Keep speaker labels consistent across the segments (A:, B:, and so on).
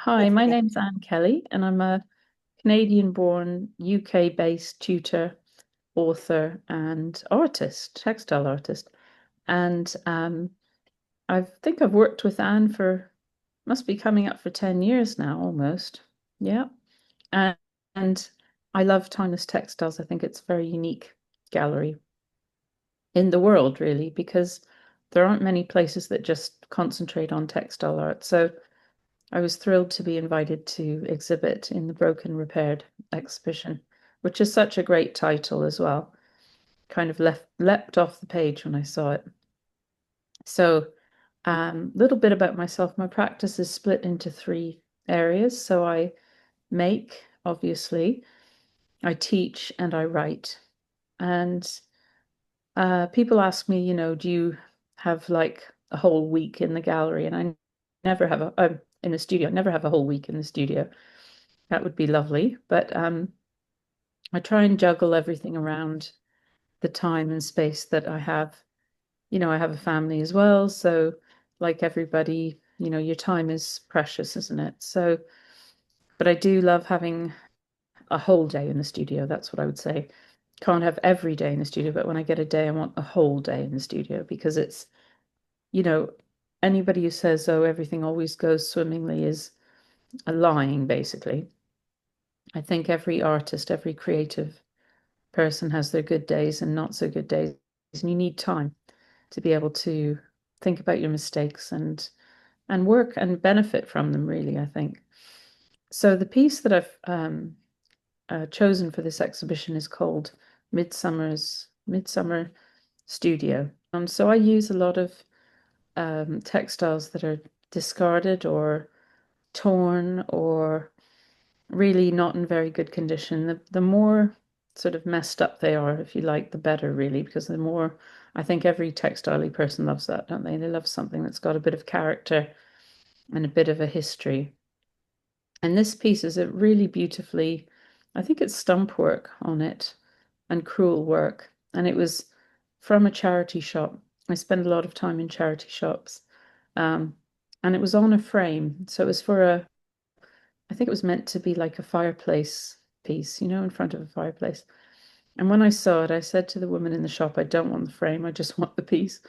A: Hi, my name's Anne Kelly, and I'm a Canadian-born, UK-based tutor, author, and artist, textile artist. And I think I've worked with Anne for must be coming up for 10 years now, almost. Yeah. And, and I love Timeless Textiles. I think it's a very unique gallery in the world, really, because there aren't many places that just concentrate on textile art. So I was thrilled to be invited to exhibit in the Broken Repaired exhibition, which is such a great title as well. Kind of leapt off the page when I saw it. So, little bit about myself. My practice is split into three areas. So I make, obviously, I teach, and I write. And people ask me, do you have like a whole week in the gallery? And I never have in the studio. I never have a whole week in the studio. That would be lovely. But I try and juggle everything around the time and space that I have. I have a family as well. So, like everybody, your time is precious, isn't it? So, but I do love having a whole day in the studio. That's what I would say. Can't have every day in the studio, but when I get a day, I want a whole day in the studio because it's, you know, anybody who says, oh, everything always goes swimmingly is a lying, basically. I think every artist, every creative person has their good days and not so good days. And you need time to be able to think about your mistakes and work and benefit from them, really, I think. So the piece that I've chosen for this exhibition is called Midsummer Studio. So I use a lot of textiles that are discarded or torn or really not in very good condition. The more sort of messed up they are, if you like, the better, really, because the more I think every textile person loves that, don't they? They love something that's got a bit of character and a bit of a history. And this piece is a really beautifully, I think it's stump work on it and crewel work. And it was from a charity shop. I spend a lot of time in charity shops. Um, and it was on a frame. So it was for I think it was meant to be like a fireplace piece, in front of a fireplace. And when I saw it, I said to the woman in the shop, I don't want the frame, I just want the piece.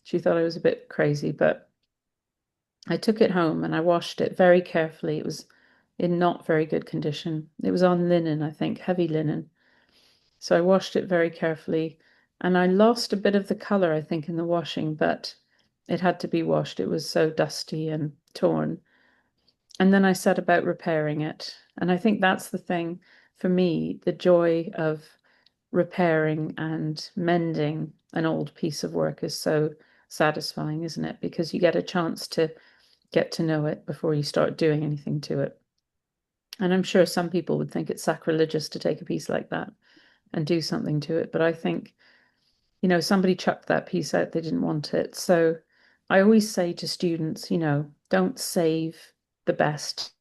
A: She thought I was a bit crazy, but I took it home and I washed it very carefully. It was in not very good condition. It was on linen, I think, heavy linen. So I washed it very carefully and I lost a bit of the color, I think, in the washing, but it had to be washed. It was so dusty and torn. And then I set about repairing it. And I think that's the thing for me, the joy of repairing and mending an old piece of work is so satisfying, isn't it? Because you get a chance to get to know it before you start doing anything to it. And I'm sure some people would think it's sacrilegious to take a piece like that and do something to it. But I think, somebody chucked that piece out, they didn't want it. So I always say to students, don't save the best,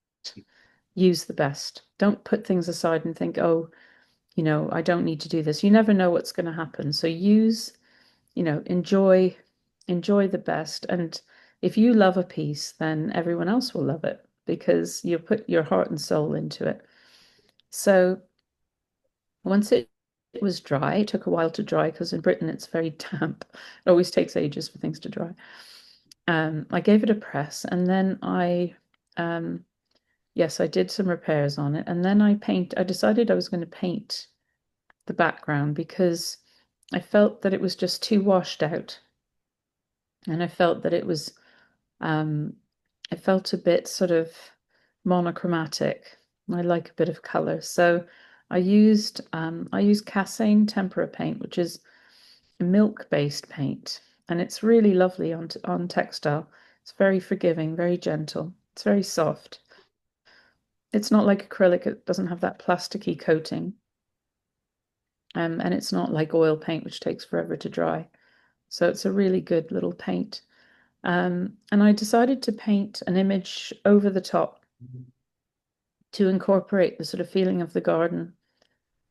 A: use the best. Don't put things aside and think, oh, I don't need to do this. You never know what's going to happen. So use, enjoy the best. And if you love a piece, then everyone else will love it because you put your heart and soul into it. So once it was dry, it took a while to dry because in Britain it's very damp. It always takes ages for things to dry. I gave it a press and then yes, I did some repairs on it. And then I decided I was going to paint the background because I felt that it was just too washed out. And I felt that um, it felt a bit sort of monochromatic. I like a bit of color. So I used Cassane tempera paint, which is a milk-based paint, and it's really lovely on textile. It's very forgiving, very gentle. It's very soft. It's not like acrylic, it doesn't have that plasticky coating. And it's not like oil paint, which takes forever to dry. So it's a really good little paint. And I decided to paint an image over the top to incorporate the sort of feeling of the garden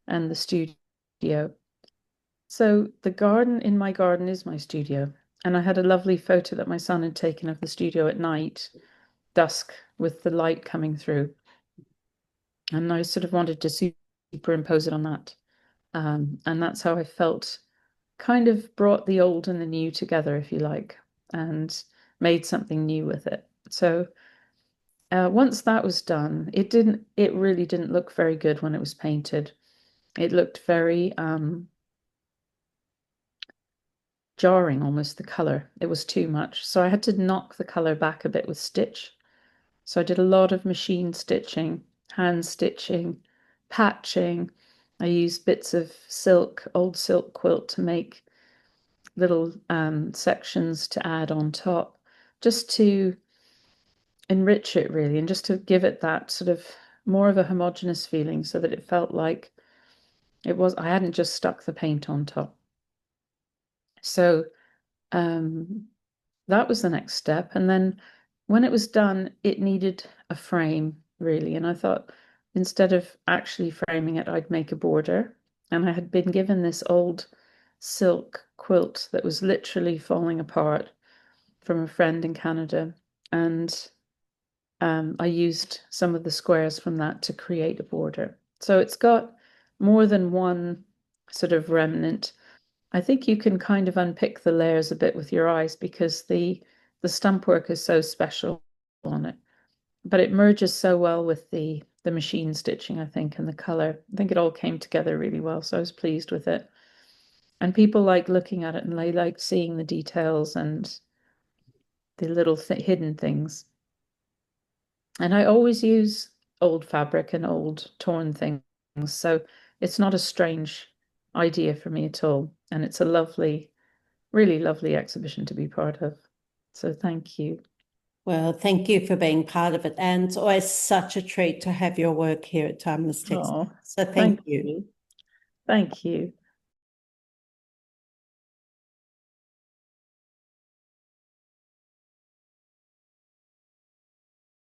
A: and the studio. So the garden in my garden is my studio. And I had a lovely photo that my son had taken of the studio at night. dusk with the light coming through. And I sort of wanted to superimpose it on that. And that's how I felt, kind of brought the old and the new together, if you like, and made something new with it. So once that was done, it really didn't look very good when it was painted. It looked very jarring, almost, the color. It was too much. So I had to knock the color back a bit with stitch. So I did a lot of machine stitching, hand stitching, patching. I used bits of silk, old silk quilt to make little sections to add on top, just to enrich it really, and just to give it that sort of more of a homogeneous feeling so that it felt like I hadn't just stuck the paint on top. So um, that was the next step. And then when it was done, it needed a frame, really. And I thought instead of actually framing it, I'd make a border. And I had been given this old silk quilt that was literally falling apart from a friend in Canada. And I used some of the squares from that to create a border. So it's got more than one sort of remnant. I think you can kind of unpick the layers a bit with your eyes because the stump work is so special on it. But it merges so well with the machine stitching, I think, and the color. I think it all came together really well, so I was pleased with it. And people like looking at it and they like seeing the details and the little hidden things. And I always use old fabric and old torn things, so it's not a strange idea for me at all. And it's a lovely, really lovely exhibition to be part of. So thank you.
B: Well, thank you for being part of it. And it's always such a treat to have your work here at Timeless Textiles.
A: Oh,
B: So thank
A: thank
B: you.
A: you. Thank you.